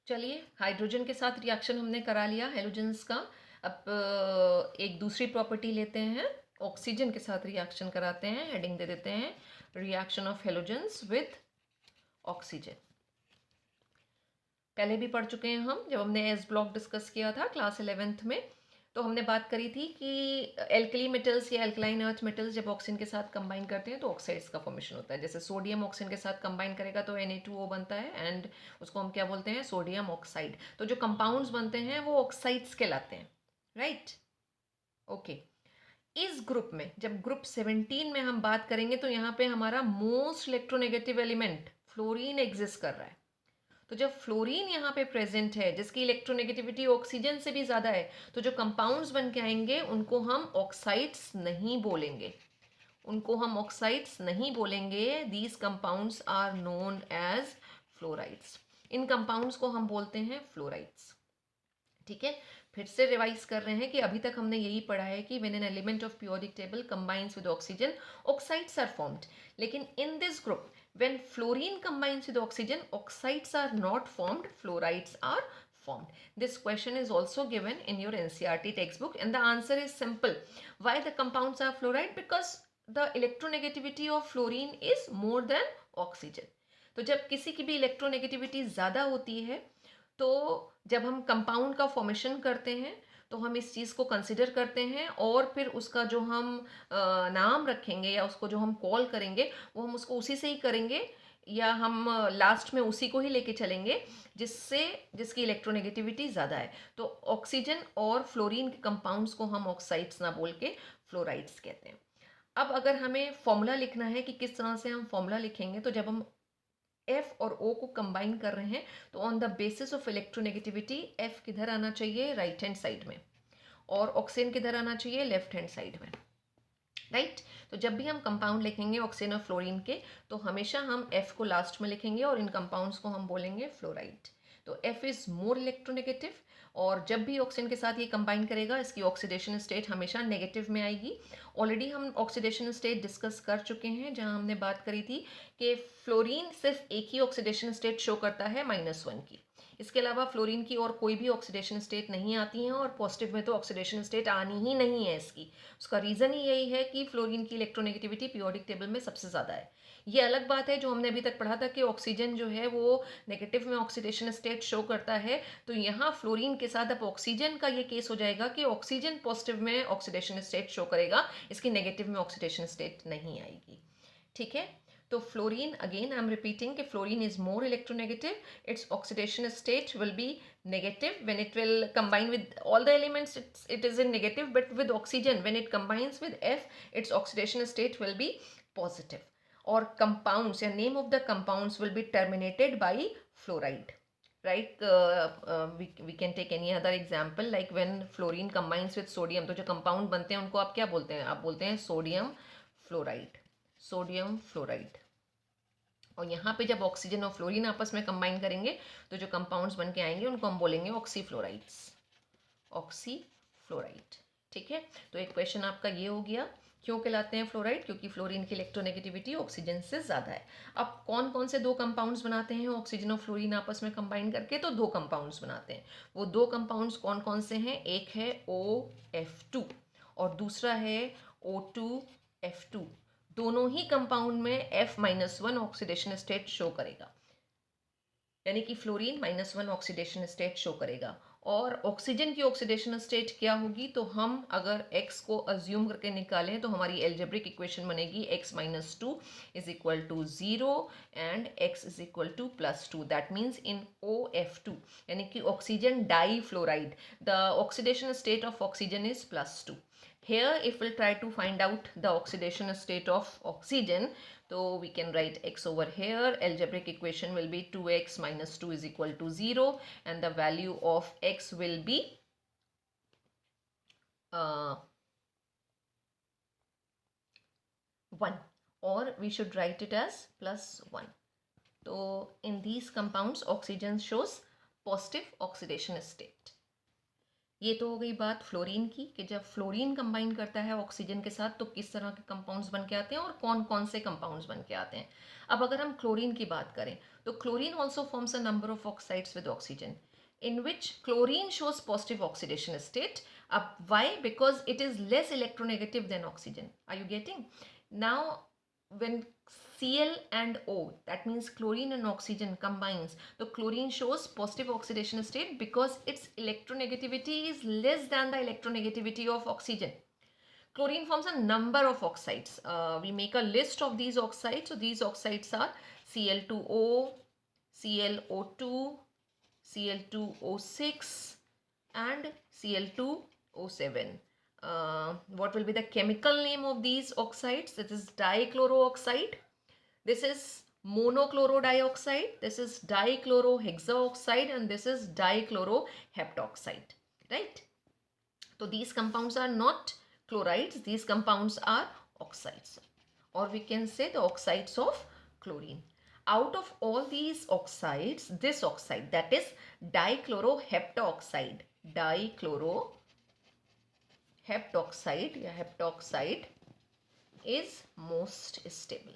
चलिए, हाइड्रोजन के साथ रिएक्शन हमने करा लिया हेलोजेंस का। अब एक दूसरी प्रॉपर्टी लेते हैं, ऑक्सीजन के साथ रिएक्शन कराते हैं। हेडिंग दे देते हैं reaction of halogens with oxygen. पहले भी पढ़ चुके हैं हम, जब हमने एस ब्लॉक डिस्कस किया था क्लास 11th में, तो हमने बात करी थी कि एल्कली मेटल्स या एल्कलाइन अर्थ मेटल्स जब ऑक्सीजन के साथ कंबाइन करते हैं तो ऑक्साइड्स का फॉर्मेशन होता है। जैसे सोडियम ऑक्सीजन के साथ कंबाइन करेगा तो Na2O बनता है, एंड उसको हम क्या बोलते हैं, सोडियम ऑक्साइड। तो जो कंपाउंड्स बनते हैं वो ऑक्साइड्स कहलाते हैं, राइट? ओके। इस ग्रुप में जब ग्रुप 17 में हम बात करेंगे तो यहाँ पे हमारा most electronegative element fluorine exist कर रहा है। तो जब फ्लोरीन यहाँ पे प्रेजेंट है, जिसकी इलेक्ट्रोनेगेटिविटी ऑक्सीजन से भी ज़्यादा है, तो जो कंपाउंड्स बन के आएंगे उनको हम ऑक्साइड्स नहीं बोलेंगे। उनको हम ऑक्साइड्स नहीं बोलेंगे। These compounds are known as fluorides. इन कंपाउंड्स को हम बोलते हैं फ्लोराइड्स। ठीक है, फिर से रिवाइज कर रहे हैं कि अभी तक हमने यही पढ़ा है कि when an element of periodic table combines with oxygen, oxides are formed. लेकिन in this group when fluorine combines with oxygen, oxides are not formed, fluorides are formed. This question is also given in your NCERT textbook, and the answer is simple. Why the compounds are fluoride? Because the electronegativity of fluorine is more than oxygen. तो जब किसी की भी electronegativity ज़्यादा होती है, तो जब हम कंपाउंड का फॉर्मेशन करते हैं तो हम इस चीज़ को कंसिडर करते हैं, और फिर उसका जो हम नाम रखेंगे या उसको जो हम कॉल करेंगे वो हम उसको उसी से ही करेंगे, या हम लास्ट में उसी को ही लेके चलेंगे जिसकी इलेक्ट्रोनेगेटिविटी ज़्यादा है। तो ऑक्सीजन और फ्लोरीन के कंपाउंड्स को हम ऑक्साइड्स ना बोल के फ्लोराइड्स कहते हैं। अब अगर हमें फॉर्मूला लिखना है कि किस तरह से हम फॉर्मूला लिखेंगे, तो जब हम F और O को कंबाइन कर रहे हैं तो on the basis of electronegativity F किधर आना चाहिए, राइट हैंड साइड में, और ऑक्सीजन किधर आना चाहिए, लेफ्ट हैंड साइड में, राइट? तो जब भी हम कंपाउंड लिखेंगे ऑक्सीजन और फ्लोरीन के, तो हमेशा हम F को लास्ट में लिखेंगे और इन कंपाउंड्स को हम बोलेंगे फ्लोराइड। तो F इज मोर इलेक्ट्रोनेगेटिव, और जब भी ऑक्सीजन के साथ ये कंबाइन करेगा इसकी ऑक्सीडेशन स्टेट हमेशा नेगेटिव में आएगी। ऑलरेडी हम ऑक्सीडेशन स्टेट डिस्कस कर चुके हैं, जहां हमने बात करी थी कि फ्लोरीन सिर्फ एक ही ऑक्सीडेशन स्टेट शो करता है -1 की। इसके अलावा फ्लोरीन की और कोई भी ऑक्सीडेशन स्टेट नहीं आती हैं, और पॉजिटिव में तो ऑक्सीडेशन स्टेट आनी ही नहीं है इसकी। उसका रीज़न ही यही है कि फ्लोरीन की इलेक्ट्रोनेगेटिविटी पीरियोडिक टेबल में सबसे ज़्यादा है। ये अलग बात है जो हमने अभी तक पढ़ा था कि ऑक्सीजन जो है वो नेगेटिव में ऑक्सीडेशन स्टेट शो करता है, तो यहाँ फ्लोरीन के साथ अब ऑक्सीजन का ये केस हो जाएगा कि ऑक्सीजन पॉजिटिव में ऑक्सीडेशन स्टेट शो करेगा, इसकी नेगेटिव में ऑक्सीडेशन स्टेट नहीं आएगी। ठीक है, तो fluorine, again I am repeating कि fluorine is more electronegative. Its oxidation state will be negative when it will combine with all the elements. It is in negative, but with oxygen when it combines with F, its oxidation state will be positive. Or compounds, या name of the compounds will be terminated by fluoride. Right? We can take any other example like when fluorine combines with sodium. तो जो compound बनते हैं उनको आप क्या बोलते हैं? आप बोलते हैं सोडियम फ्लोराइड, सोडियम फ्लोराइड। और यहाँ पे जब ऑक्सीजन और फ्लोरीन आपस में कंबाइन करेंगे तो जो कंपाउंड्स बन के आएंगे उनको हम बोलेंगे ऑक्सीफ्लोराइड्स, ऑक्सीफ्लोराइड। ठीक है, तो एक क्वेश्चन आपका ये हो गया, क्यों कहलाते हैं फ्लोराइड? क्योंकि फ्लोरीन की इलेक्ट्रोनेगेटिविटी ऑक्सीजन से ज़्यादा है। अब कौन कौन से दो कंपाउंड्स बनाते हैं ऑक्सीजन और फ्लोरीन आपस में कंबाइन करके? तो दो कंपाउंड्स बनाते हैं। वो दो कंपाउंड्स कौन कौन से हैं? एक है OF2 और दूसरा है O2F2। दोनों ही कंपाउंड में F-1 ऑक्सीडेशन स्टेट शो करेगा, यानी कि फ्लोरीन -1 ऑक्सीडेशन स्टेट शो करेगा। और ऑक्सीजन की ऑक्सीडेशन स्टेट क्या होगी? तो हम अगर x को अज्यूम करके निकालें तो हमारी एल्जेब्रिक इक्वेशन बनेगी x-2 is equal to 0 and x is equal to +2। That means in OF2, यानी कि oxygen difluoride, the oxidation state of oxygen is +2. Here if we'll try to find out the oxidation state of oxygen, so we can write x over here. Algebraic equation will be 2x minus 2 is equal to 0, and the value of x will be 1, or we should write it as +1. So in these compounds oxygen shows positive oxidation state. ये तो हो गई बात fluorine की कि जब fluorine combine करता है ऑक्सीजन के साथ तो किस तरह के कंपाउंड्स बन के आते हैं और कौन कौन से कंपाउंड्स बन के आते हैं। अब अगर हम क्लोरीन की बात करें तो chlorine also forms a number of oxides with oxygen in which chlorine shows positive oxidation state. Why? Because it is less electronegative than oxygen. Are you getting? Now, when Cl and O, that means chlorine and oxygen combines, so chlorine shows positive oxidation state because its electronegativity is less than the electronegativity of oxygen. Chlorine forms a number of oxides. We make a list of these oxides. So these oxides are Cl2O, ClO2, Cl2O6 and Cl2O7. What will be the chemical name of these oxides? This is dichlorooxide. This is monochlorodoxide. This is dichlorohexaoxide and this is dichloroheptoxide. Right? So these compounds are not chlorides. These compounds are oxides, or we can say the oxides of chlorine. Out of all these oxides, this oxide, that is dichloroheptoxide, heptoxide is most stable.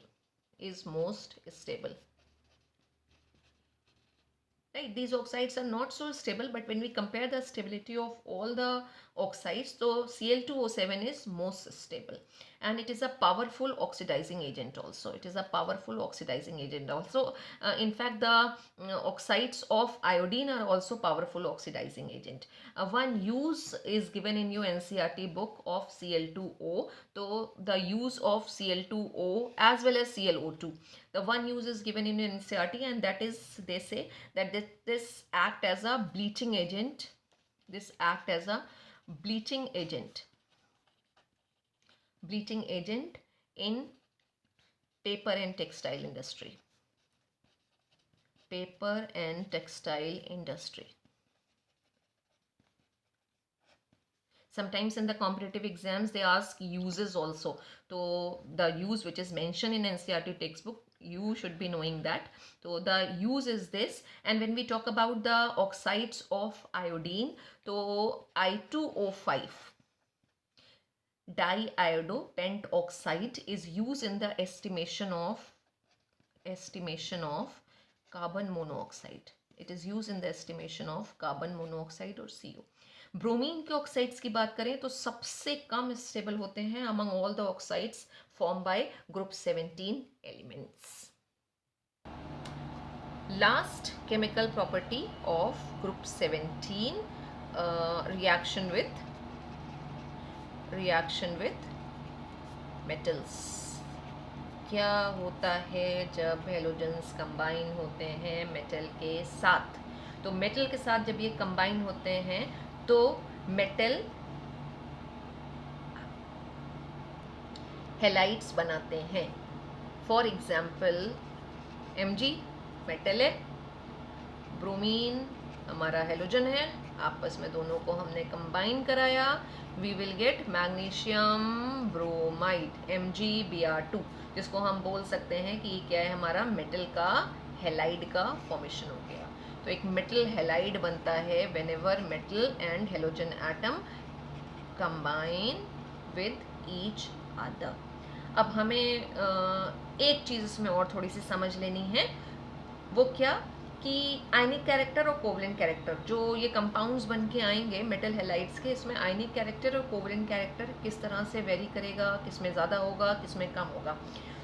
Right, these oxides are not so stable, but when we compare the stability of all the oxides, so Cl2O7 is most stable, and it is a powerful oxidizing agent also. In fact, the oxides of iodine are also powerful oxidizing agent. One use is given in your NCERT book of Cl2O. So the use of Cl2O as well as ClO2. The one use is given in NCERT, and that is, they say that this act as a bleaching agent. Bleaching agent in paper and textile industry. Sometimes in the competitive exams they ask uses also. So the use which is mentioned in NCERT textbook, you should be knowing that. So the use is this. And when we talk about the oxides of iodine, so I2O5 diiodopentoxide is used in the estimation of carbon monoxide. It is used in the estimation of carbon monoxide or CO. Bromine के oxides की बात करें तो सबसे कम stable होते हैं among all the oxides form by group 17 elements. Last chemical property of group 17, reaction with metals. क्या होता है जब हेलोजन्स कंबाइन होते हैं मेटल के साथ? तो मेटल के साथ जब ये कंबाइन होते हैं तो मेटल हेलाइड्स बनाते हैं. फॉर एग्जाम्पल Mg मेटल है, ब्रोमीन हमारा हेलोजन है, आपस में दोनों को हमने कंबाइन कराया, we will get magnesium bromide MgBr2, जिसको हम बोल सकते हैं कि क्या है, हमारा मेटल का हेलाइड का फॉर्मेशन हो गया. तो एक मेटल हेलाइड बनता है whenever metal and halogen atom combine with each other. अब हमें एक चीज़ इसमें और थोड़ी सी समझ लेनी है. वो क्या कि आयनिक कैरेक्टर और कोवलेंट कैरेक्टर, जो ये कंपाउंड्स बन के आएंगे मेटल हेलाइड्स के, इसमें आयनिक कैरेक्टर और कोवलेंट कैरेक्टर किस तरह से वेरी करेगा, किस में ज़्यादा होगा, किस में कम होगा.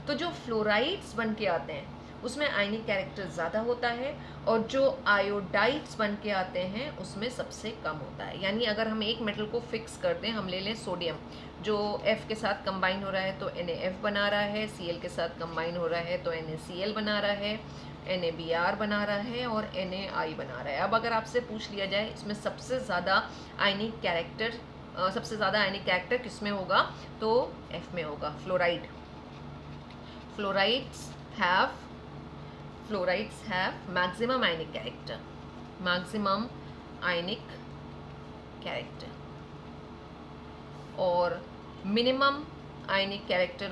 तो जो फ्लोराइड्स बन के आते हैं उसमें आयनिक कैरेक्टर ज़्यादा होता है, और जो आयोडाइड्स बन के आते हैं उसमें सबसे कम होता है. यानी अगर हम एक मेटल को फिक्स कर दें, हम ले लें सोडियम, जो F के साथ कंबाइन हो रहा है तो NaF बना रहा है, Cl के साथ कंबाइन हो रहा है तो NaCl बना रहा है, NaBr बना रहा है और NaI बना रहा है. अब अगर आपसे पूछ लिया जाए इसमें सबसे ज़्यादा आयनिक कैरेक्टर किस में होगा, तो F में होगा, Fluorides have maximum ionic character, और minimum ionic character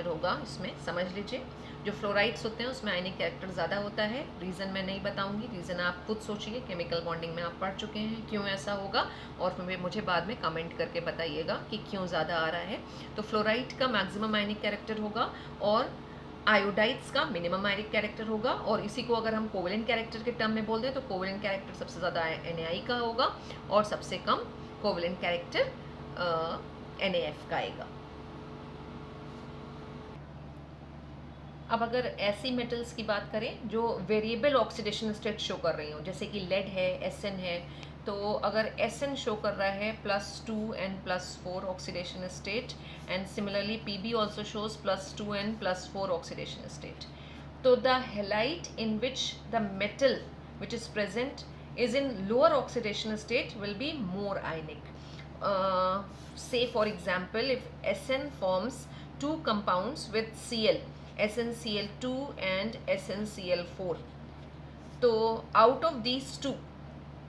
होगा इसमें, समझ लीजिए. जो फ्लोराइड्स होते हैं उसमें आयनिक कैरेक्टर ज़्यादा होता है। रीज़न मैं नहीं बताऊंगी, रीज़न आप खुद सोचिए, केमिकल बॉन्डिंग में आप पढ़ चुके हैं क्यों ऐसा होगा, और फिर मुझे बाद में कमेंट करके बताइएगा कि क्यों ज़्यादा आ रहा है। तो फ्लोराइड का मैक्सिमम आयनिक कैरेक्टर होगा और आयोडाइड्स का मिनिमम आयनिक कैरेक्टर होगा, और इसी को अगर हम कोवेलेंट कैरेक्टर के टर्म में बोल दें तो कोवेलेंट कैरेक्टर सबसे ज़्यादा NaI का होगा और सबसे कम कोवेलेंट कैरेक्टर NaF का आएगा। अब अगर ऐसी मेटल्स की बात करें जो वेरिएबल ऑक्सीडेशन स्टेट शो कर रही हो, जैसे कि लेड है, Sn है, तो अगर Sn शो कर रहा है +2 and +4 oxidation state, and similarly Pb also shows +2 and +4 oxidation state, तो the halide in which the metal which is present is in lower oxidation state will be more ionic. Say for example, if Sn forms two compounds with Cl, SnCl2 and SnCl4, so out of these two,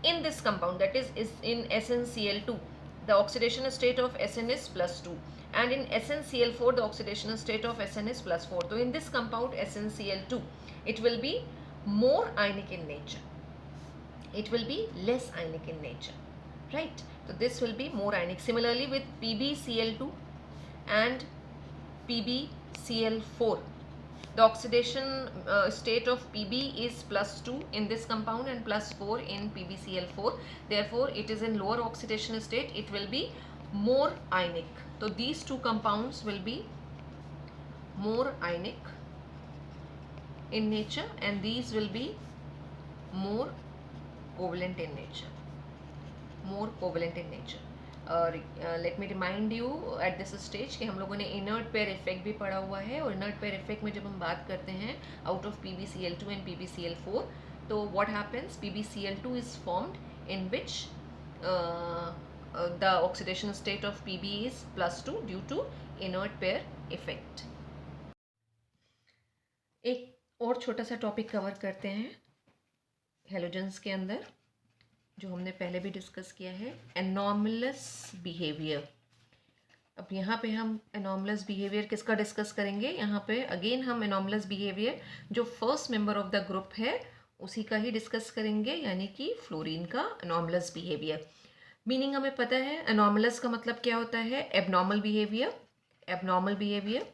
in this compound, that is in SnCl2, the oxidation state of Sn is +2, and in SnCl4 the oxidation state of Sn is +4. So in this compound SnCl2, it will be more ionic in nature, it will be less ionic in nature, right? So this will be more ionic. Similarly with PbCl2 and PbCl4, the oxidation state of Pb is +2 in this compound and +4 in PbCl4, therefore it is in lower oxidation state, it will be more ionic. So these two compounds will be more ionic in nature and these will be more covalent in nature, more covalent in nature. Let me remind you at this stage कि हम लोगों ने inert pair effect भी पढ़ा हुआ है, और inert pair effect में जब हम बात करते हैं out of PbCl2 and PbCl4, तो what happens, PbCl2 is formed in which the oxidation state of Pb is +2 due to inert pair effect. एक और छोटा सा टॉपिक कवर करते हैं हेलोजेंस के अंदर, जो हमने पहले भी डिस्कस किया है, एनॉमलस बिहेवियर। अब यहाँ पे हम एनॉमलस बिहेवियर किसका डिस्कस करेंगे, यहाँ पे अगेन हम एनॉमलस बिहेवियर जो first member of the group है उसी का ही डिस्कस करेंगे, यानी कि फ्लोरीन का एनॉमलस बिहेवियर। मीनिंग हमें पता है, एनॉमलस का मतलब क्या होता है, abnormal behaviour. Abnormal behaviour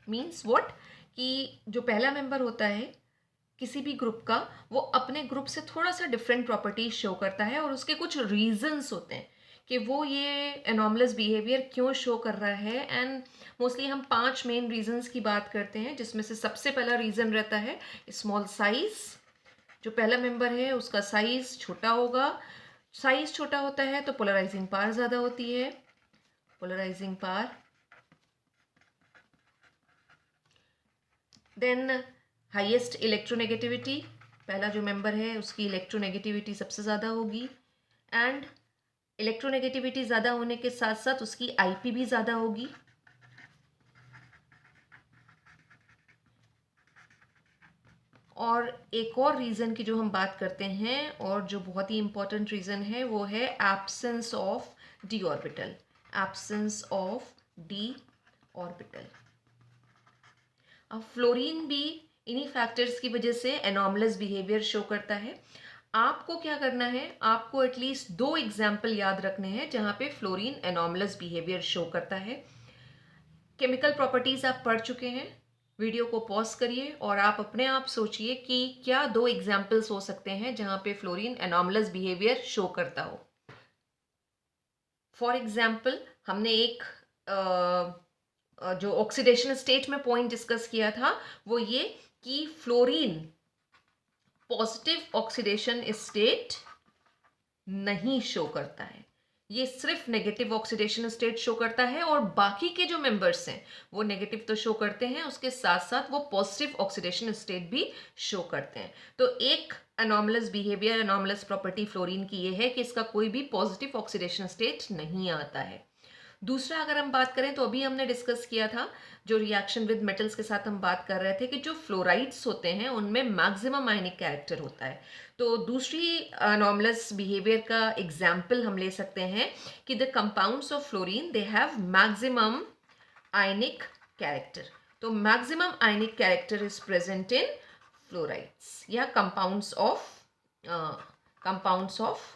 means what, कि जो पहला मेंबर होता है किसी भी ग्रुप का, वो अपने ग्रुप से थोड़ा सा डिफरेंट प्रॉपर्टीज शो करता है, और उसके कुछ रीजंस होते हैं कि वो ये एनॉमलस बिहेवियर क्यों शो कर रहा है। एंड मोस्टली हम 5 मेन रीजंस की बात करते हैं, जिसमें से सबसे पहला रीजन रहता है स्मॉल साइज। जो पहला मेंबर है उसका साइज छोटा होगा, साइज छोटा होता है तो पोलराइजिंग पावर ज़्यादा होती है, polarising power. Then highest electronegativity, पहला जो मेंबर है उसकी इलेक्ट्रोनेगेटिविटी सबसे ज़्यादा होगी, एंड इलेक्ट्रोनेगेटिविटी ज़्यादा होने के साथ साथ उसकी IP भी ज़्यादा होगी। और एक और रीज़न की जो हम बात करते हैं और जो बहुत ही इंपॉर्टेंट रीज़न है वो है absence of D orbital, absence of D orbital. अब फ्लोरीन भी इन्हीं फैक्टर्स की वजह से एनॉमलस बिहेवियर शो करता है। आपको क्या करना है, आपको एटलीस्ट 2 एग्जाम्पल याद रखने हैं जहां पे फ्लोरीन एनॉमलस बिहेवियर शो करता है। केमिकल प्रॉपर्टीज आप पढ़ चुके हैं, वीडियो को पॉज करिए और आप अपने आप सोचिए कि क्या 2 एग्जाम्पल्स हो सकते हैं जहां पे फ्लोरीन एनॉमलस बिहेवियर शो करता हो। फॉर एग्जाम्पल, हमने एक जो ऑक्सीडेशन स्टेट में पॉइंट डिस्कस किया था वो ये कि फ्लोरीन पॉजिटिव ऑक्सीडेशन स्टेट नहीं शो करता है, ये सिर्फ नेगेटिव ऑक्सीडेशन स्टेट शो करता है, और बाकी के जो मेंबर्स हैं वो नेगेटिव तो शो करते हैं, उसके साथ साथ वो पॉजिटिव ऑक्सीडेशन स्टेट भी शो करते हैं। तो एक anomalous behaviour, anomalous property fluorine की ये है कि इसका कोई भी पॉजिटिव ऑक्सीडेशन स्टेट नहीं आता है। दूसरा अगर हम बात करें तो अभी हमने डिस्कस किया था जो रिएक्शन विद मेटल्स के साथ हम बात कर रहे थे कि जो फ्लोराइड्स होते हैं उनमें मैक्सिमम आयनिक कैरेक्टर होता है। तो दूसरी एनॉमलस बिहेवियर का एग्जाम्पल हम ले सकते हैं कि the compounds of fluorine they have maximum ionic character. तो maximum ionic character is present in fluorides या compounds of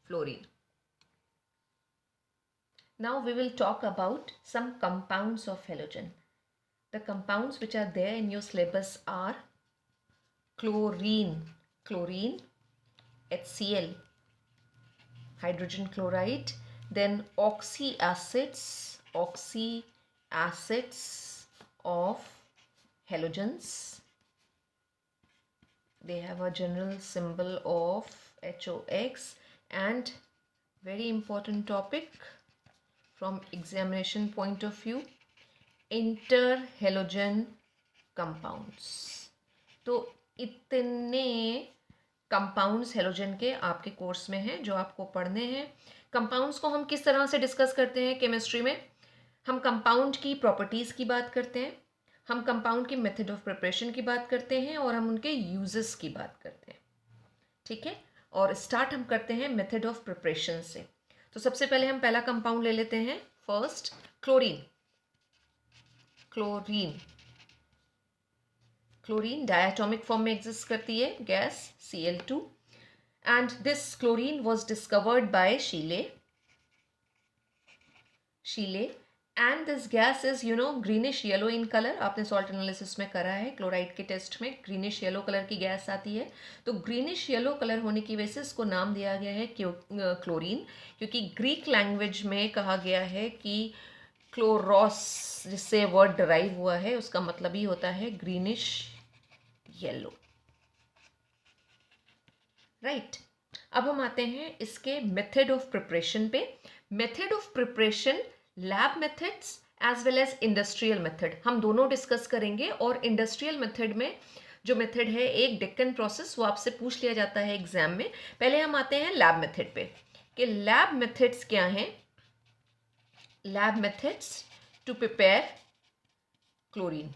fluorine. Now we will talk about some compounds of halogen. The compounds which are there in your syllabus are chlorine, HCl, hydrogen chloride, then oxyacids of halogens. They have a general symbol of HOX. And very important topic from examination point of view, interhalogen compounds. तो इतने compounds halogen के आपके course में हैं जो आपको पढ़ने हैं. कंपाउंड्स को हम किस तरह से डिस्कस करते हैं केमिस्ट्री में? हम कंपाउंड की प्रॉपर्टीज़ की बात करते हैं, हम कंपाउंड की मेथड ऑफ प्रिपरेशन की बात करते हैं और हम उनके यूजेस की बात करते हैं. ठीक है, और स्टार्ट हम करते हैं मेथड ऑफ प्रिपरेशन से. तो सबसे पहले हम पहला कंपाउंड ले लेते हैं. First, chlorine. Chlorine diatomic form में एग्जिस्ट करती है, gas Cl2. And this chlorine was discovered by शीले. And this gas is greenish yellow in colour. आपने सॉल्ट एनालिसिस में करा है, क्लोराइड के टेस्ट में ग्रीनिश येलो कलर की गैस आती है. तो ग्रीनिश येलो कलर होने की वजह से इसको नाम दिया गया है क्लोरीन, क्योंकि ग्रीक लैंग्वेज में कहा गया है कि क्लोरोस, जिससे वर्ड डराइव हुआ है, उसका मतलब ही होता है ग्रीनिश येलो. राइट. अब हम आते हैं इसके मेथड ऑफ प्रिपरेशन पे. Method of preparation, lab methods as well as industrial method, हम दोनों डिस्कस करेंगे. और इंडस्ट्रियल मेथड में जो मेथड है, एक डेक्कन प्रोसेस, वो आपसे पूछ लिया जाता है एग्जाम में. पहले हम आते हैं लैब मेथड पे कि लैब मेथड्स क्या हैं. Lab methods to prepare chlorine,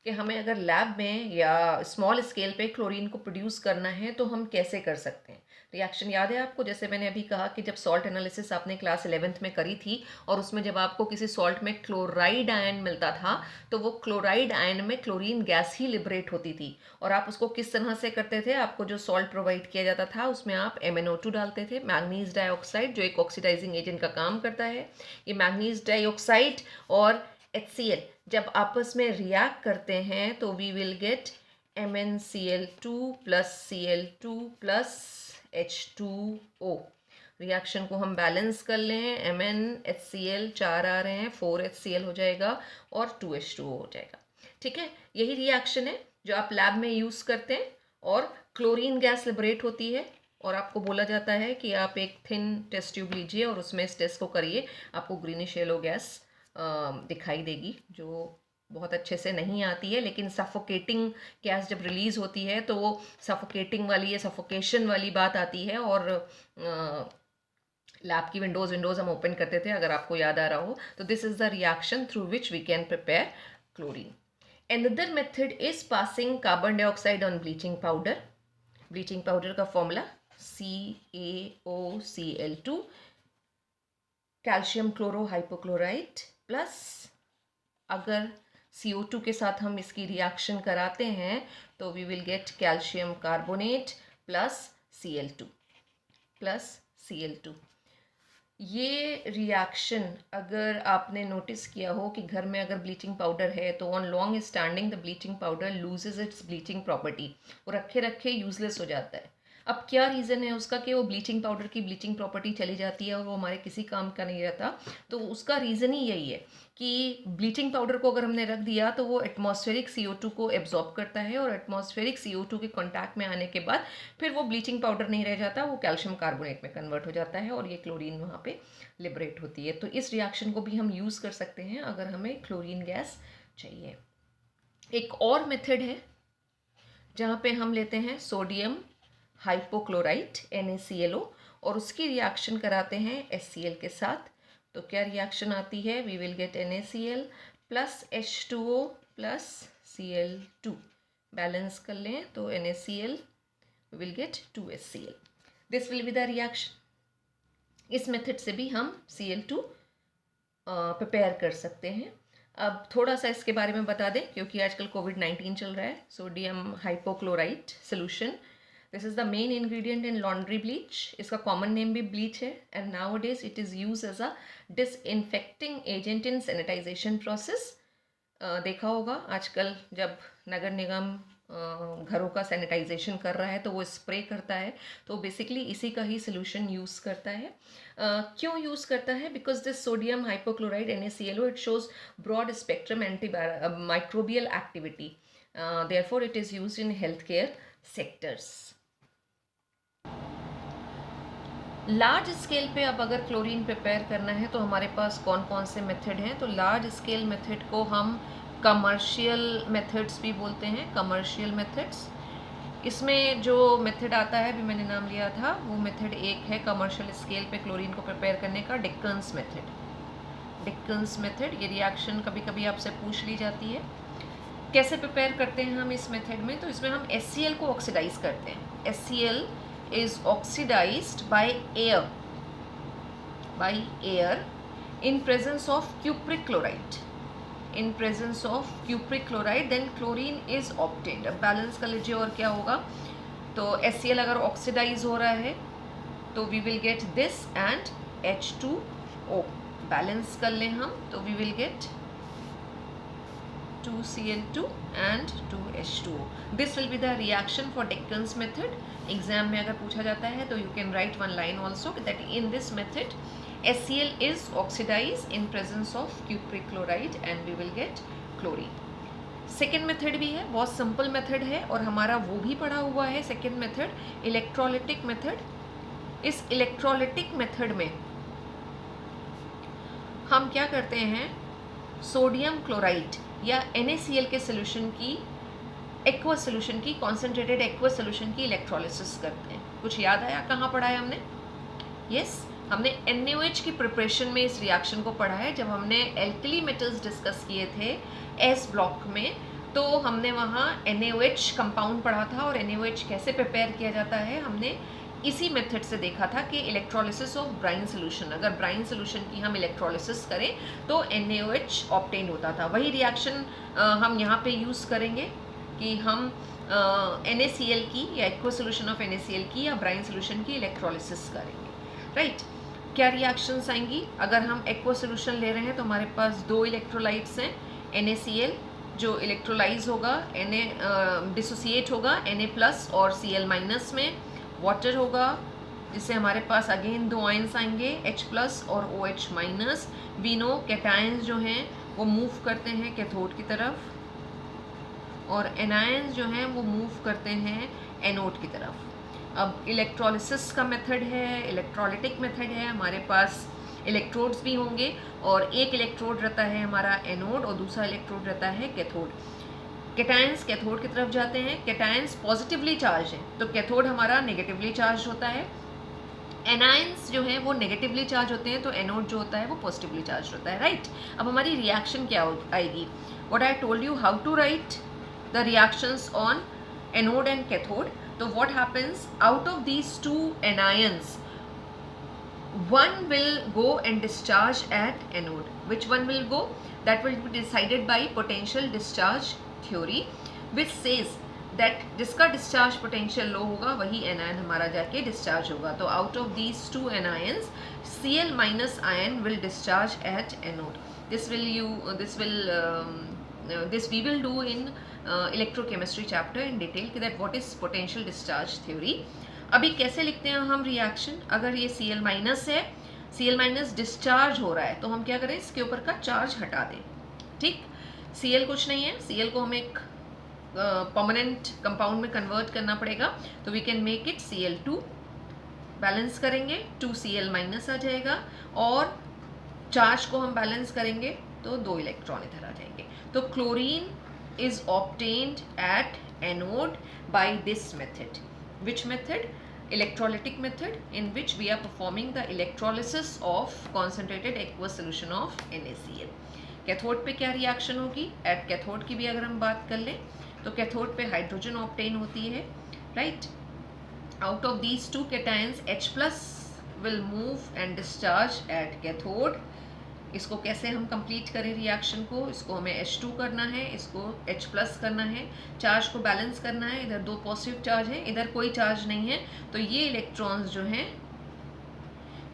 कि हमें अगर लैब में या स्मॉल स्केल पे क्लोरीन को प्रोड्यूस करना है तो हम कैसे कर सकते हैं. रिएक्शन याद है आपको? जैसे मैंने अभी कहा कि जब सॉल्ट एनालिसिस आपने क्लास 11th में करी थी और उसमें जब आपको किसी सॉल्ट में क्लोराइड आयन मिलता था तो वो क्लोराइड आयन में क्लोरीन गैस ही लिबरेट होती थी. और आप उसको किस तरह से करते थे? आपको जो सॉल्ट प्रोवाइड किया जाता था उसमें आप MnO2 डालते थे, मैग्नीज डाइऑक्साइड, जो एक ऑक्सीडाइजिंग एजेंट का काम करता है. ये मैग्नीज डाइऑक्साइड और HCl जब आपस में रिएक्ट करते हैं तो we will get MnCl2 plus Cl2 plus H2O. Reaction को हम बैलेंस कर लें, MnHCl 4 आ रहे हैं, 4HCl हो जाएगा और 2H2O हो जाएगा. ठीक है, यही रिएक्शन है जो आप लैब में यूज़ करते हैं और क्लोरीन गैस लिबरेट होती है. और आपको बोला जाता है कि आप एक थिन टेस्ट ट्यूब लीजिए और उसमें इस टेस्ट को करिए, आपको ग्रीनिश येलो गैस दिखाई देगी, जो बहुत अच्छे से नहीं आती है, लेकिन सफोकेटिंग गैस जब रिलीज़ होती है तो वो सफोकेटिंग वाली या सफोकेशन वाली बात आती है. और लैब की विंडोज़ हम ओपन करते थे, अगर आपको याद आ रहा हो. तो this is the reaction through which we can prepare chlorine. Another method is passing carbon dioxide on bleaching powder. Bleaching powder का formula CaOCl2, calcium chloro hypochloride plus, अगर CO2 के साथ हम इसकी रिएक्शन कराते हैं तो we will get calcium carbonate plus Cl2. ये रिएक्शन अगर आपने नोटिस किया हो कि घर में अगर ब्लीचिंग पाउडर है तो on long standing the bleaching powder loses it's bleaching property, वो रखे रखे यूजलेस हो जाता है. अब क्या रीज़न है उसका कि वो ब्लीचिंग पाउडर की ब्लीचिंग प्रॉपर्टी चली जाती है और वो हमारे किसी काम का नहीं रहता. तो उसका रीज़न ही यही है कि ब्लीचिंग पाउडर को अगर हमने रख दिया तो वो एटमॉस्फेरिक CO2 को एब्जॉर्ब करता है और एटमॉस्फेरिक CO2 के कॉन्टैक्ट में आने के बाद फिर वो ब्लीचिंग पाउडर नहीं रह जाता, वो कैल्शियम कार्बोनेट में कन्वर्ट हो जाता है और ये क्लोरीन वहाँ पे लिबरेट होती है. तो इस रिएक्शन को भी हम यूज़ कर सकते हैं अगर हमें क्लोरीन गैस चाहिए. एक और मेथड है जहाँ पे हम लेते हैं सोडियम हाइपोक्लोराइट NaClO और उसकी रिएक्शन कराते हैं HCl के साथ. तो क्या रिएक्शन आती है? We will get NaCl plus H2O plus Cl2. Balance कर लें तो NaCl will get 2HCl. This will be the reaction. इस मेथड से भी हम Cl2 प्रिपेयर कर सकते हैं। अब थोड़ा सा इसके बारे में बता दें क्योंकि आजकल कोविड-19 चल रहा है। Sodium hypochlorite solution, this is the main ingredient in laundry bleach. इसका कॉमन नेम भी ब्लीच है and nowadays it is use as a disinfecting agent in sanitisation process. देखा होगा आजकल जब नगर निगम घरों का सैनिटाइजेशन कर रहा है तो वो स्प्रे करता है, तो बेसिकली इसी का ही सोल्यूशन यूज़ करता है। क्यों यूज़ करता है? Because this sodium hypochloride NaClO it shows broad spectrum antimicrobial activity, therefore it is used in health care sectors. Large scale पे अब अगर क्लोरीन प्रिपेयर करना है तो हमारे पास कौन कौन से मेथड हैं? तो लार्ज स्केल मेथड को हम कमर्शियल मेथड्स भी बोलते हैं, कमर्शियल मेथड्स। इसमें जो मेथड आता है, अभी मैंने नाम लिया था, वो मेथड एक है कमर्शियल स्केल पे क्लोरीन को प्रिपेयर करने का, डिक्कन्स मेथड। डिक्कन्स मेथड, ये रिएक्शन कभी कभी आपसे पूछ ली जाती है। कैसे प्रिपेयर करते हैं हम इस मेथड में? तो इसमें हम HCl को ऑक्सीडाइज करते हैं। HCl is oxidized by air in presence of cupric chloride. In presence of cupric chloride then chlorine is obtained। अब बैलेंस कर लीजिए और क्या होगा। तो HCl अगर ऑक्सीडाइज हो रहा है तो we will get this and H2O। Balance कर लें हम तो we will get 2Cl2 and 2H2O। This will be the reaction for Dickens method। Exam में अगर पूछा जाता है तो you can write one line also that in this method HCl is oxidized in presence of cupric chloride and we will get chlorine। Second method भी है, बहुत simple method है और हमारा वो भी पढ़ा हुआ है सेकेंड मेथड, इलेक्ट्रोलिटिक मेथड। इस इलेक्ट्रोलिटिक मेथड में हम क्या करते हैं, सोडियम क्लोराइड या NaCl के सोल्यूशन की, एक्वा सोल्यूशन की, कॉन्सेंट्रेटेड एक्वा सोल्यूशन की इलेक्ट्रोलिसिस करते हैं। कुछ याद आया कहाँ पढ़ा है हमने? यस, हमने NaOH की प्रिपरेशन में इस रिएक्शन को पढ़ा है। जब हमने एल्कली मेटल्स डिस्कस किए थे S ब्लॉक में तो हमने वहाँ NaOH कंपाउंड पढ़ा था और NaOH कैसे प्रिपेयर किया जाता है हमने इसी मेथड से देखा था कि इलेक्ट्रोलिसिस ऑफ ब्राइन सोल्यूशन, अगर ब्राइन सोल्यूशन की हम इलेक्ट्रोलिसिस करें तो NaOH ऑब्टेन होता था। वही रिएक्शन हम यहाँ पे यूज़ करेंगे कि हम NaCl की या एक्वा सोल्यूशन ऑफ NaCl की या ब्राइन सोल्यूशन की इलेक्ट्रोलिसिस करेंगे, राइट। क्या रिएक्शंस आएंगी? अगर हम एक्वा सोल्यूशन ले रहे हैं तो हमारे पास दो इलेक्ट्रोलाइट्स हैं, NaCl जो इलेक्ट्रोलाइज होगा, डिसोसिएट होगा Na+ और Cl- में, वाटर होगा जिससे हमारे पास अगेन दो आयंस आएंगे H+ और OH-। वी नो कैटायंस जो हैं वो मूव करते हैं कैथोड की तरफ और एनायंस जो हैं वो मूव करते हैं एनोड की तरफ। अब इलेक्ट्रोलिसिस का मेथड है, इलेक्ट्रोलिटिक मेथड है, हमारे पास इलेक्ट्रोड्स भी होंगे और एक इलेक्ट्रोड रहता है हमारा एनोड और दूसरा इलेक्ट्रोड रहता है कैथोड। कैटायंस कैथोड की तरफ जाते हैं, कैटायंस पॉजिटिवली चार्ज हैं तो कैथोड हमारा नेगेटिवली चार्ज होता है, एनायंस जो हैं वो नेगेटिवली चार्ज होते हैं तो एनोड जो होता है वो पॉजिटिवली चार्ज होता है, राइट। अब हमारी रिएक्शन क्या आएगी? What I told you how to write the reactions on anode and cathode। So what happens, out of these two anions one will go and discharge at anode। which one will go? That will be decided by potential discharge theory which says that जिसका discharge potential low होगा वही anion हमारा जाके discharge होगा। तो out of these two anions Cl- ion will discharge at anode। this we will do in electrochemistry chapter in detail कि that what is potential discharge theory. अभी कैसे लिखते हैं हम रिएक्शन? अगर ये Cl- है, Cl- डिस्चार्ज हो रहा है तो हम क्या करें, इसके ऊपर का चार्ज हटा दें, ठीक। Cl कुछ नहीं है, Cl को हम एक परमानेंट कंपाउंड में कन्वर्ट करना पड़ेगा तो we can make it Cl2। Balance करेंगे 2Cl- आ जाएगा और चार्ज को हम बैलेंस करेंगे तो 2 इलेक्ट्रॉन इधर आ जाएंगे। तो chlorine is obtained at anode by this method। which method? Electrolytic method in which we are performing the electrolysis of concentrated aqueous solution of NaCl। Cathode पे क्या रिएक्शन होगी? एट कैथोड की भी अगर हम बात कर लें तो कैथोड पे हाइड्रोजन ऑब्टेन होती है, right. Out of these two cations, H plus will move and discharge at cathode. इसको कैसे हम कंप्लीट करें रिएक्शन को, इसको हमें H2 करना है, इसको H प्लस करना है, चार्ज को बैलेंस करना है। इधर दो पॉजिटिव चार्ज है, इधर कोई चार्ज नहीं है, तो ये इलेक्ट्रॉन्स जो हैं,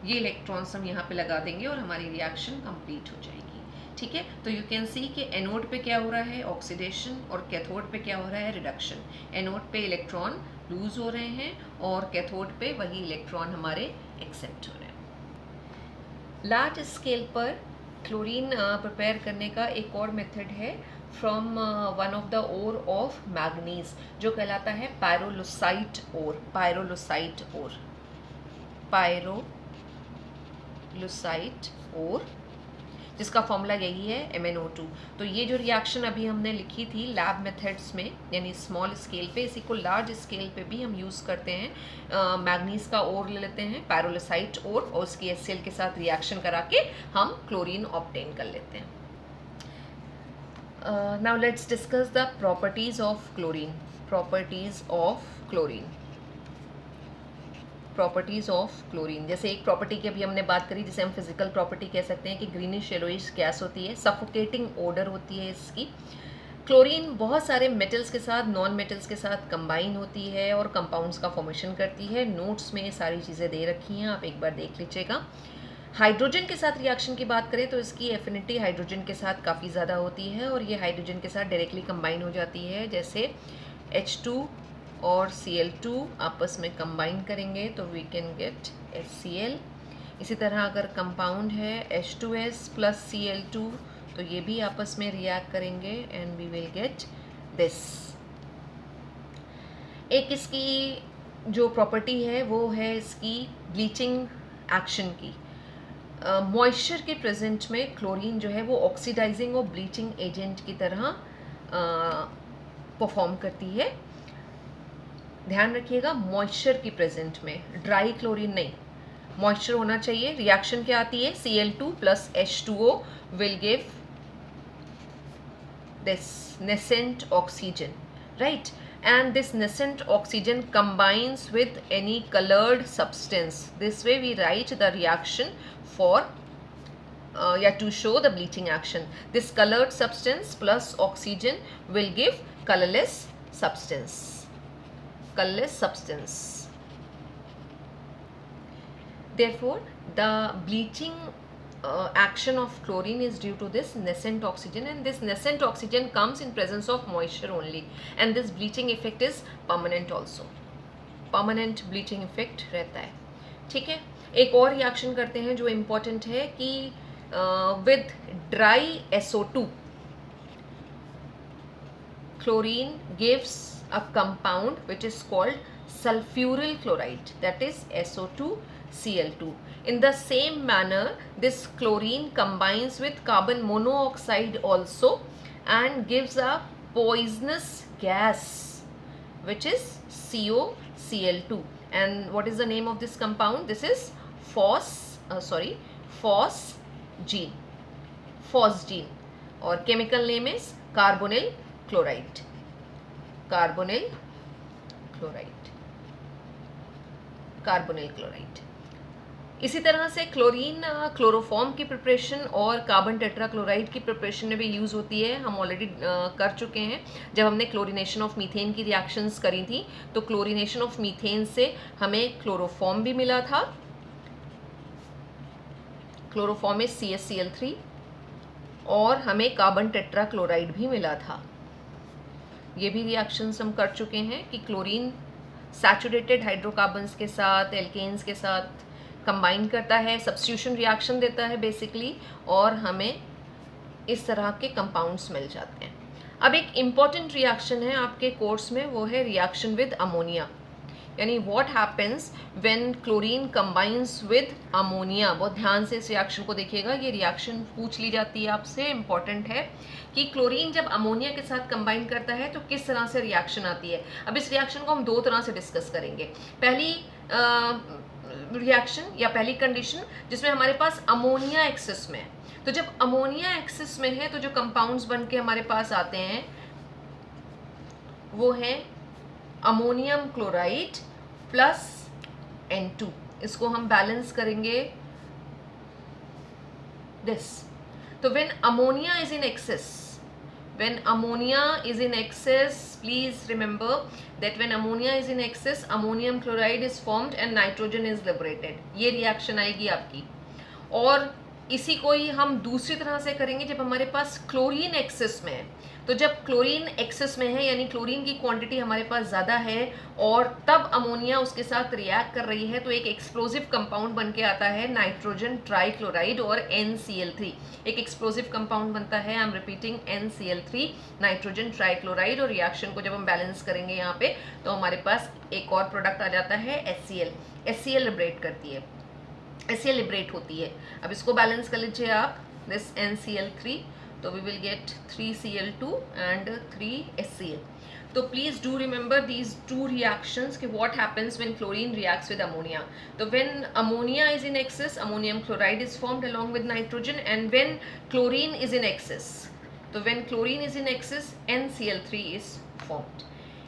ये इलेक्ट्रॉन्स हम यहाँ पे लगा देंगे और हमारी रिएक्शन कंप्लीट हो जाएगी। ठीक है, तो यू कैन सी कि एनोड पे क्या हो रहा है, ऑक्सीडेशन, और कैथोड पे क्या हो रहा है, रिडक्शन। एनोड पे इलेक्ट्रॉन लूज हो रहे हैं और कैथोड पे वही इलेक्ट्रॉन हमारे एक्सेप्ट हो रहे हैं। लार्ज स्केल पर क्लोरीन प्रिपेयर करने का एक और मेथड है from one of the ore of manganese, जो कहलाता है pyrolusite ore. Pyrolusite ore, pyrolusite ore, जिसका फॉर्मूला यही है MnO2। तो ये जो रिएक्शन अभी हमने लिखी थी लैब मेथड्स में, यानी स्मॉल स्केल पे, इसी को लार्ज स्केल पे भी हम यूज़ करते हैं। मैग्नीज का ओर ले लेते हैं, पैरोलिसाइट ओर, और उसकी HCl के साथ रिएक्शन करा के हम क्लोरीन ऑब्टेन कर लेते हैं। Now let's discuss the properties of chlorine. Properties of chlorine, properties of chlorine. जैसे एक प्रॉपर्टी की अभी हमने बात करी, जिसे हम फिजिकल प्रॉपर्टी कह सकते हैं, कि ग्रीनिश येलोइश गैस होती है, सफोकेटिंग ओडर होती है इसकी। क्लोरीन बहुत सारे मेटल्स के साथ, नॉन मेटल्स के साथ कंबाइन होती है और कंपाउंड्स का फॉर्मेशन करती है। नोट्स में ये सारी चीज़ें दे रखी हैं, आप एक बार देख लीजिएगा। हाइड्रोजन के साथ रिएक्शन की बात करें तो इसकी एफिनिटी हाइड्रोजन के साथ काफ़ी ज़्यादा होती है और ये हाइड्रोजन के साथ डायरेक्टली कंबाइन हो जाती है। जैसे H2 और Cl2 आपस में कंबाइन करेंगे तो वी कैन गेट HCl। इसी तरह अगर कंपाउंड है H2S प्लस Cl2 तो ये भी आपस में रिएक्ट करेंगे and we will get this. एक इसकी जो प्रॉपर्टी है वो है इसकी ब्लीचिंग एक्शन की। मॉइस्चर के प्रेजेंट में क्लोरीन जो है वो ऑक्सीडाइजिंग और ब्लीचिंग एजेंट की तरह परफॉर्म करती है। ध्यान रखिएगा, मॉइस्चर की प्रेजेंट में, ड्राई क्लोरीन नहीं, मॉइस्चर होना चाहिए। रिएक्शन क्या आती है, Cl2 plus H2O will give this nascent oxygen, right? And this nascent oxygen combines with any colored substance. This way we write the reaction for to show the bleaching action. This colored substance plus oxygen will give colorless substance. Colorless substance. Therefore, the bleaching action of chlorine is due to this nascent oxygen, and this nascent oxygen comes in presence of moisture only, and this bleaching effect is permanent also. Permanent bleaching effect रहता है। ठीक है, एक और reaction करते हैं जो important है कि with dry SO2 chlorine gives a compound which is called sulfuryl chloride, that is SO2Cl2. In the same manner, this chlorine combines with carbon monoxide also and gives a poisonous gas which is COCl2. And what is the name of this compound? This is phosgene. Phosgene, or chemical name is carbonyl chloride. Carbonyl chloride. Carbonyl chloride. इसी तरह से chlorine chloroform की preparation और carbon tetrachloride की preparation में भी use होती है। हम ऑलरेडी कर चुके हैं जब हमने क्लोरीनेशन ऑफ मीथेन की रिएक्शंस करी थी, तो क्लोरीनेशन ऑफ मीथेन से हमें क्लोरोफॉर्म भी मिला था। क्लोरोफॉर्म इज CaCl3, और हमें कार्बन टेट्राक्लोराइड भी मिला था। ये भी रिएक्शंस हम कर चुके हैं कि क्लोरीन सैचुरेटेड हाइड्रोकार्बन्स के साथ, एल्केन्स के साथ कंबाइन करता है, सब्स्टिट्यूशन रिएक्शन देता है बेसिकली, और हमें इस तरह के कंपाउंड्स मिल जाते हैं। अब एक इम्पॉर्टेंट रिएक्शन है आपके कोर्स में, वो है रिएक्शन विद अमोनिया, यानी what happens when chlorine combines with ammonia. बहुत ध्यान से इस रिएक्शन को देखिएगा, ये रिएक्शन पूछ ली जाती है आपसे, इम्पॉर्टेंट है कि क्लोरीन जब अमोनिया के साथ कंबाइन करता है तो किस तरह से रिएक्शन आती है। अब इस रिएक्शन को हम दो तरह से डिस्कस करेंगे। पहली रिएक्शन या पहली कंडीशन जिसमें हमारे पास अमोनिया एक्सेस में है, तो जब अमोनिया एक्सेस में है तो जो कंपाउंड्स बन के हमारे पास आते हैं वो है अमोनियम क्लोराइड प्लस N2, इसको हम बैलेंस करेंगे दिस। तो when ammonia is in access, when ammonia is in excess, please remember that when ammonia is in excess, ammonium chloride is formed and nitrogen is liberated. ये reaction आएगी आपकी। और इसी को ही हम दूसरी तरह से करेंगे जब हमारे पास क्लोरीन एक्सेस में है। तो जब क्लोरीन एक्सेस में है यानी क्लोरीन की क्वांटिटी हमारे पास ज़्यादा है और तब अमोनिया उसके साथ रिएक्ट कर रही है, तो एक एक्सप्लोजिव कंपाउंड बन के आता है नाइट्रोजन ट्राइक्लोराइड और NCl3। एक एक्सप्लोजिव कंपाउंड बनता है, आई am repeating, NCl3, nitrogen trichloride. और रिएक्शन को जब हम बैलेंस करेंगे यहाँ पे तो हमारे पास एक और प्रोडक्ट आ जाता है HCl। HCl लिबरेट करती है, HCl लिबरेट होती है। अब इसको बैलेंस कर लीजिए आप, दिस NCl3, तो we will gate 3Cl2 and 3HCl. तो please do remember these two reactions कि what happens when chlorine reacts with ammonia. तो when ammonia is in excess, ammonium chloride is formed along with nitrogen, and when chlorine is in excess, तो when chlorine is in excess, NCl3 is formed.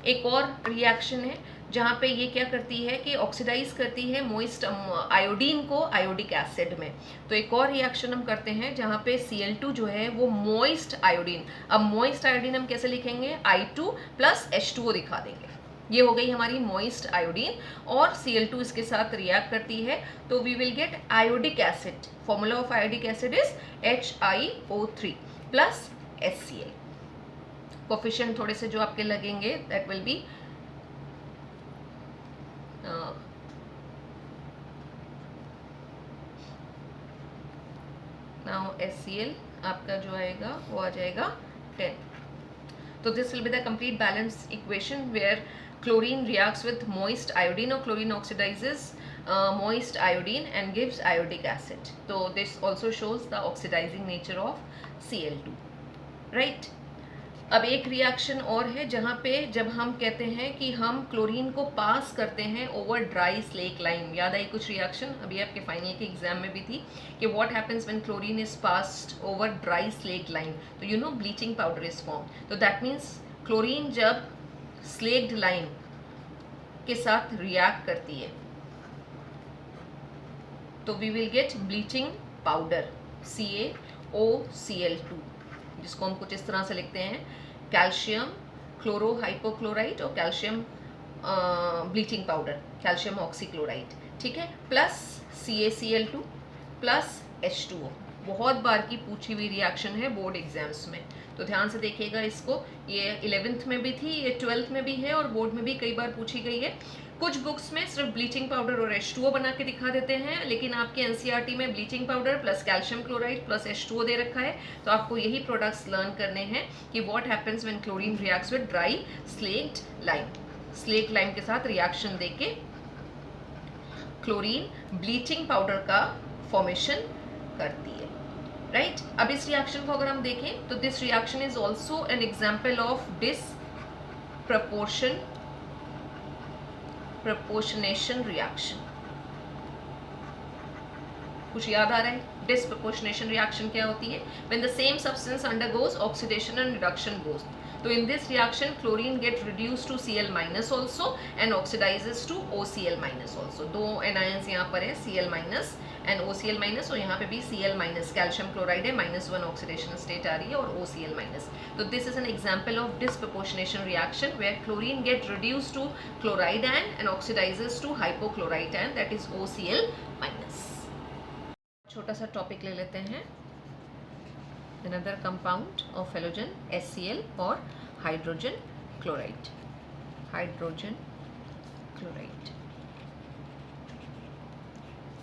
एक और reaction है जहाँ पे ये क्या करती है कि ऑक्सीडाइज करती है मोइस्ट आयोडीन को आयोडिक एसिड में। तो एक और रिएक्शन हम करते हैं जहाँ पे Cl2 जो है वो मोइस्ट आयोडीन, अब मोइस्ट आयोडीन हम कैसे लिखेंगे, I2 प्लस H2O दिखा देंगे। ये हो गई हमारी मोइस्ट आयोडीन और Cl2 इसके साथ रिएक्ट करती है, तो we will get iodic acid. Formula of iodic acid is HiO3 plus HCl। Coefficient थोड़े से जो आपके लगेंगे that will be now HCl आपका जो आएगा वो आ जाएगा 10. तो this will be the complete balance equation where chlorine reacts with moist iodine or chlorine oxidizes moist iodine and gives iodic acid. So this also shows the oxidizing nature of Cl2, right? अब एक reaction और है जहाँ पे जब हम कहते हैं कि हम क्लोरीन को पास करते हैं ओवर ड्राई स्लेक लाइम। याद आई कुछ रिएक्शन अभी आपके फाइनल के एग्जाम में भी थी कि what happens when chlorine is passed over dry slake lime, तो you know bleaching powder is form. तो दैट मीन्स क्लोरीन जब स्लेक्ड लाइम के साथ रिएक्ट करती है तो we will get bleaching powder CaOCl2, जिसको हम कुछ इस तरह से लिखते हैं कैल्शियम क्लोरोहाइपोक्लोराइड और calcium bleaching powder calcium oxychloride, ठीक है, प्लस CaCl2 प्लस H2O। बहुत बार की पूछी हुई रिएक्शन है बोर्ड एग्जाम्स में, तो ध्यान से देखिएगा इसको। ये 11th में भी थी, ये 12th में भी है और बोर्ड में भी कई बार पूछी गई है। कुछ बुक्स में सिर्फ ब्लीचिंग पाउडर और H2O बना के दिखा देते हैं, लेकिन आपके NCERT में bleaching powder plus calcium chloride plus H2O दे रखा है। तो आपको यही प्रोडक्ट्स लर्न करने हैं कि what happens when chlorine reacts with dry slaked lime. Slaked lime के साथ रिएक्शन देके क्लोरीन ब्लीचिंग पाउडर का फॉर्मेशन करती है, राइट? अब इस रिएक्शन को अगर हम देखें तो this reaction is also an example of proportionation reaction. कुछ याद आ रहा है? डिसप्रपोर्शनेशन रिएक्शन क्या होती है? When the same substance undergoes oxidation and reduction both. तो in this reaction chlorine get reduced to Cl minus also and oxidizes to OCl minus also. दो anions यहाँ पर है Cl minus and OCl minus, और यहाँ पे भी Cl minus calcium chloride है, -1 ऑक्सीडेशन स्टेट आ रही है और OCl minus. तो this is an example of disproportionation reaction where chlorine get reduced to chloride and oxidizes to hypochlorite and that is OCl minus. छोटा सा टॉपिक ले लेते हैं, another compound of halogen HCl और hydrogen chloride.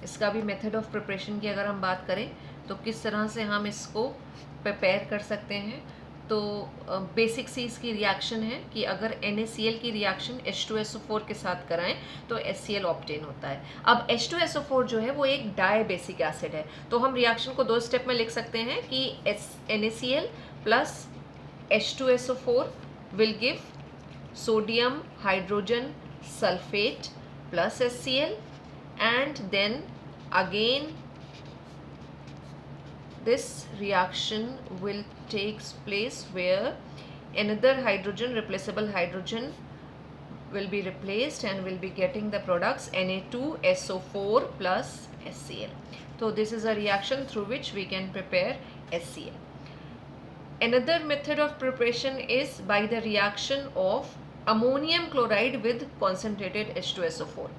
इसका भी method of preparation की अगर हम बात करें तो किस तरह से हम इसको प्रिपेयर कर सकते हैं, तो बेसिक सी इसकी रिएक्शन है कि अगर NaCl की रिएक्शन H2SO4 के साथ कराएं तो HCl ऑब्टेन होता है। अब H2SO4 जो है वो एक डाई बेसिक एसिड है, तो हम रिएक्शन को दो स्टेप में लिख सकते हैं कि NaCl plus H2SO4 will give sodium hydrogen sulphate plus HCl, and then again this reaction will takes place where another hydrogen, replaceable hydrogen will be replaced and we'll be getting the products Na2SO4 plus HCl. So this is a reaction through which we can prepare HCl. Another method of preparation is by the reaction of ammonium chloride with concentrated H2SO4.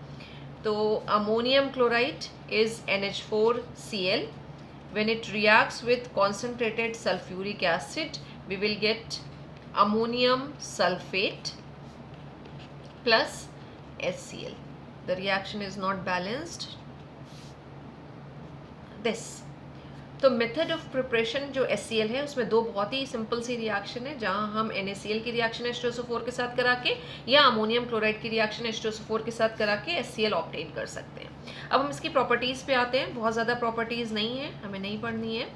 So ammonium chloride is NH4Cl. When it reacts with concentrated sulfuric acid, we will get ammonium sulfate plus HCl. The reaction is not balanced. This. तो method of preparation जो HCl है उसमें दो बहुत ही simple सी reaction है, जहां हम NaCl की रिएक्शन H2SO4 के साथ करा के या अमोनियम क्लोराइड की रिएक्शन H2SO4 के साथ करा के HCl ऑब्टेन कर सकते हैं. अब हम इसकी प्रॉपर्टीज़ पे आते हैं. बहुत ज़्यादा प्रॉपर्टीज़ नहीं है, हमें नहीं पढ़नी है.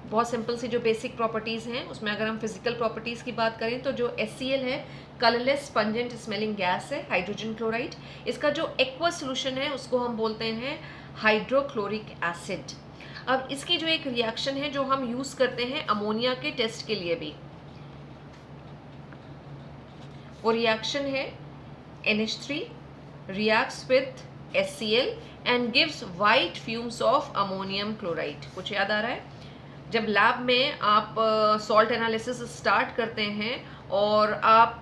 बहुत सिंपल सी जो बेसिक प्रॉपर्टीज़ हैं उसमें अगर हम फिजिकल प्रॉपर्टीज़ की बात करें तो जो HCl है कलरलेस पंजेंट स्मेलिंग गैस है, हाइड्रोजन क्लोराइड. इसका जो एक्वस सोल्यूशन है उसको हम बोलते हैं हाइड्रोक्लोरिक एसिड. अब इसकी जो एक रिएक्शन है जो हम यूज़ करते हैं अमोनिया के टेस्ट के लिए भी, वो रिएक्शन है NH3 reacts with HCl and gives white fumes of ammonium chloride. कुछ याद आ रहा है? जब लैब में आप सॉल्ट एनालिसिस स्टार्ट करते हैं और आप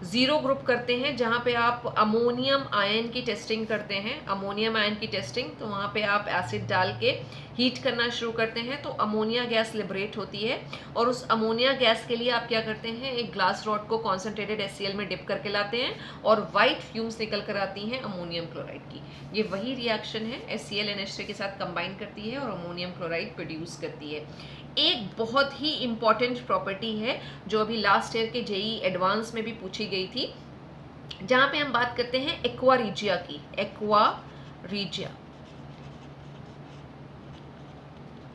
ज़ीरो ग्रुप करते हैं जहाँ पे आप अमोनियम आयन की टेस्टिंग करते हैं, अमोनियम आयन की टेस्टिंग, तो वहाँ पे आप एसिड डाल के हीट करना शुरू करते हैं तो अमोनिया गैस लिबरेट होती है. और उस अमोनिया गैस के लिए आप क्या करते हैं, एक ग्लास रॉड को कॉन्सेंट्रेटेड HCl में डिप करके लाते हैं और वाइट फ्यूम्स निकल कर आती हैं अमोनियम क्लोराइड की. ये वही रिएक्शन है, HCl NH3 के साथ कंबाइन करती है और अमोनियम क्लोराइड प्रोड्यूस करती है. एक बहुत ही इम्पॉर्टेंट प्रॉपर्टी है जो अभी लास्ट ईयर के जेई एडवांस में भी पूछी गई थी, जहाँ पे हम बात करते हैं एक्वा रीजिया की. Aqua regia,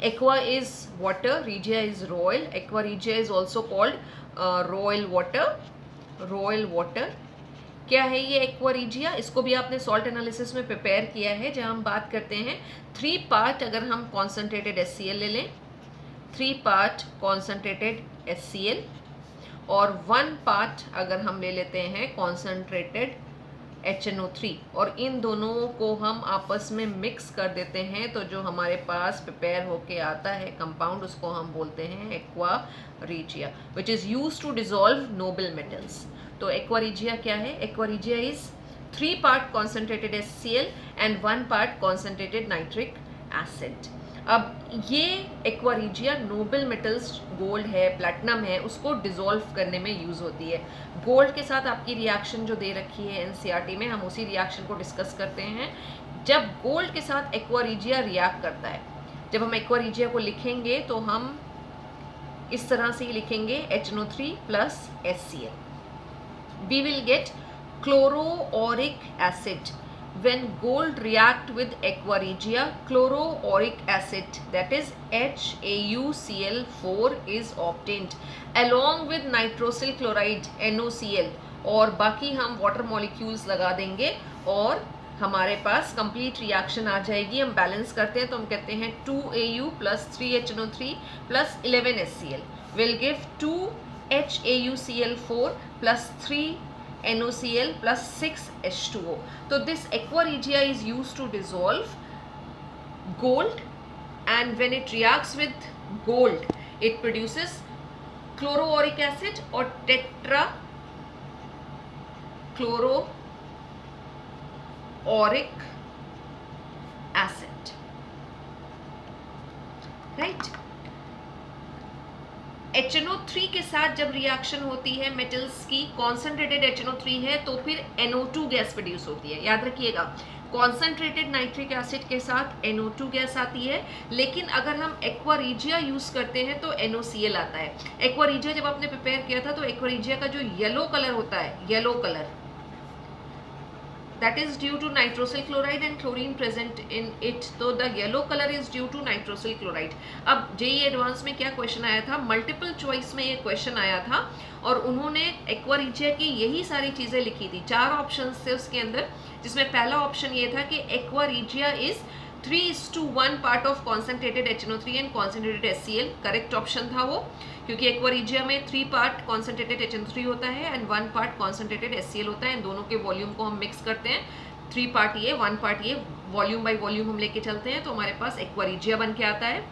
aqua is water, regia is royal. Aqua regia is also called royal water. Royal water क्या है ये एक्वा रीजिया? इसको भी आपने सॉल्ट एनालिसिस में प्रिपेयर किया है, जहाँ हम बात करते हैं 3 पार्ट अगर हम कॉन्सेंट्रेटेड HCl ले लें, 3 पार्ट कॉन्सेंट्रेटेड HCl और 1 पार्ट अगर हम ले लेते हैं कॉन्सेंट्रेटेड HNO3 और इन दोनों को हम आपस में मिक्स कर देते हैं तो जो हमारे पास प्रिपेयर होके आता है कंपाउंड उसको हम बोलते हैं aqua regia, which is used to dissolve noble metals. तो एक्वा रीजिया क्या है? Aqua regia is 3 part concentrated HCl and 1 part concentrated nitric acid. अब ये aqua regia noble metals gold है, प्लैटिनम है, उसको डिसॉल्व करने में यूज़ होती है. गोल्ड के साथ आपकी रिएक्शन जो दे रखी है NCERT में, हम उसी रिएक्शन को डिस्कस करते हैं. जब गोल्ड के साथ एक्वा रीजिया रिएक्ट करता है, जब हम एक्वा रीजिया को लिखेंगे तो हम इस तरह से ही लिखेंगे HNO3 plus HCl. We will get chloroauric acid. When gold react with aqua regia, chloroauric acid, that is HAuCl4 is obtained along with nitrosyl chloride NOCl और बाकी हम वाटर मॉलिक्यूल्स लगा देंगे और हमारे पास कंप्लीट रिएक्शन आ जाएगी. हम बैलेंस करते हैं तो हम कहते हैं 2Au plus 3HNO3 plus 11HCl will give 2 HAuCl4 plus 3 NOCl plus 6 H2O. So this aqua regia is used to dissolve gold, and when it reacts with gold, it produces chloroauric acid or tetrachloroauric acid. Right? HNO3 के साथ जब reaction होती है metals की, concentrated HNO3 है तो फिर NO2 gas produce होती है. याद रखिएगा, कॉन्सेंट्रेटेड नाइट्रिक एसिड के साथ NO2 गैस आती है, लेकिन अगर हम एक्वा रीजिया यूज़ करते हैं तो NOCl आता है. एक्वा रीजिया जब आपने प्रिपेयर किया था तो एक्वा रीजिया का जो येलो कलर होता है, yellow colour, that is due to nitrosyl chloride and chlorine present in it. तो the yellow color is due to nitrosyl chloride. अब जेई एडवांस में क्या क्वेश्चन आया था? मल्टीपल चॉइस में ये क्वेश्चन आया था और उन्होंने एक्वा रीजिया की यही सारी चीज़ें लिखी थी. 4 ऑप्शंस थे उसके अंदर, जिसमें पहला ऑप्शन ये था कि aqua regia is 3:1 part of concentrated HNO3 and concentrated HCl correct option था वो, क्योंकि एक्वारिजिया में 3 पार्ट कॉन्सेंट्रेटेड HNO3 होता है एंड 1 पार्ट कॉन्सेंट्रेटेड HCl होता है, इन दोनों के वॉल्यूम को हम मिक्स करते हैं, 3 पार्ट ये 1 पार्ट ये, वॉल्यूम बाय वॉल्यूम हम लेके चलते हैं, तो हमारे पास एक्वारिजिया बन के आता है।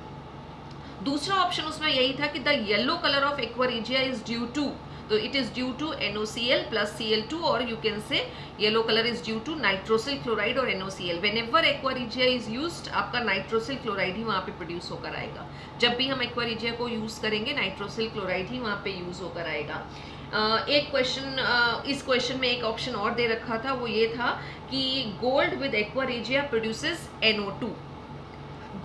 दूसरा ऑप्शन उसमें यही था कि the yellow colour of aqua regia is due to, तो it is due to NOCl plus Cl2, और you can say yellow colour is due to nitrosyl chloride और NOCl। Whenever aqua regia is used, आपका nitrosyl chloride ही वहाँ पे produce होकर आएगा। जब भी हम एक्वारिजिया को यूज करेंगे नाइट्रोसिल क्लोराइड ही वहाँ पे यूज होकर आएगा। एक क्वेश्चन, इस क्वेश्चन में एक ऑप्शन और दे रखा था, वो ये था कि gold with aqua regia produces NO2,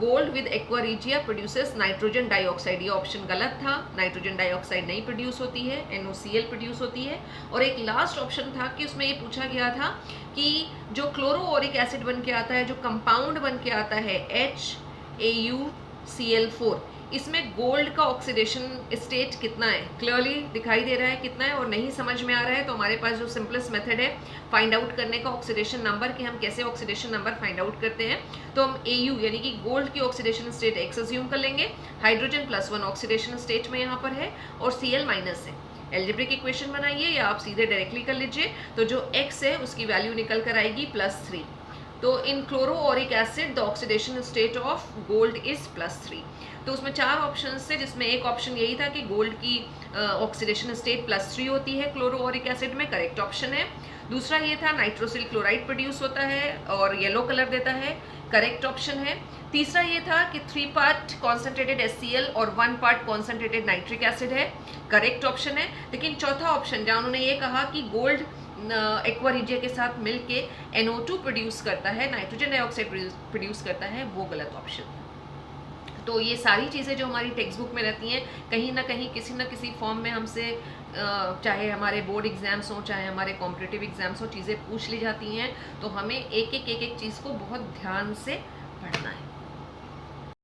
gold with aqua regia produces nitrogen dioxide, ये ऑप्शन गलत था, नाइट्रोजन डाइऑक्साइड नहीं प्रोड्यूस होती है, NOCl प्रोड्यूस होती है। और एक लास्ट ऑप्शन था कि उसमें ये पूछा गया था कि जो क्लोरोओरिक एसिड बन के आता है, जो कंपाउंड बन के आता है HAuCl4, इसमें गोल्ड का ऑक्सीडेशन स्टेट कितना है, क्लियरली दिखाई दे रहा है कितना है, और नहीं समझ में आ रहा है तो हमारे पास जो सिंपलेस्ट मेथड है फाइंड आउट करने का ऑक्सीडेशन नंबर, कि हम कैसे ऑक्सीडेशन नंबर फाइंड आउट करते हैं, तो हम AU यानी कि गोल्ड की ऑक्सीडेशन स्टेट X अज्यूम कर लेंगे, हाइड्रोजन +1 ऑक्सीडेशन स्टेट में यहाँ पर है और Cl माइनस है। एल्जेब्रिक इक्वेशन बनाइए या आप सीधे डायरेक्टली कर लीजिए, तो जो X है उसकी वैल्यू निकल कर आएगी +3। तो in chloroauric acid the oxidation state of gold is +3। तो उसमें 4 ऑप्शन थे, जिसमें एक ऑप्शन यही था कि गोल्ड की ऑक्सीडेशन स्टेट +3 होती है क्लोरोओरिक एसिड में, करेक्ट ऑप्शन है। दूसरा ये था नाइट्रोसिल क्लोराइड प्रोड्यूस होता है और येलो कलर देता है, करेक्ट ऑप्शन है। तीसरा ये था कि 3 पार्ट कॉन्सेंट्रेटेड HCl और 1 पार्ट कॉन्सेंट्रेटेड नाइट्रिक एसिड है, करेक्ट ऑप्शन है। लेकिन चौथा ऑप्शन जहाँ उन्होंने ये कहा कि गोल्ड एक्वारिजिया के साथ मिलके NO2 प्रोड्यूस करता है, नाइट्रोजन डाइऑक्साइड प्रोड्यूस करता है, वो गलत ऑप्शन है। तो ये सारी चीज़ें जो हमारी टेक्स्ट बुक में रहती हैं, कहीं ना कहीं किसी न किसी फॉर्म में हमसे, चाहे हमारे बोर्ड एग्जाम्स हों चाहे हमारे कॉम्पिटिटिव एग्जाम्स हों, चीज़ें पूछ ली जाती हैं, तो हमें एक एक चीज़ को बहुत ध्यान से पढ़ना है।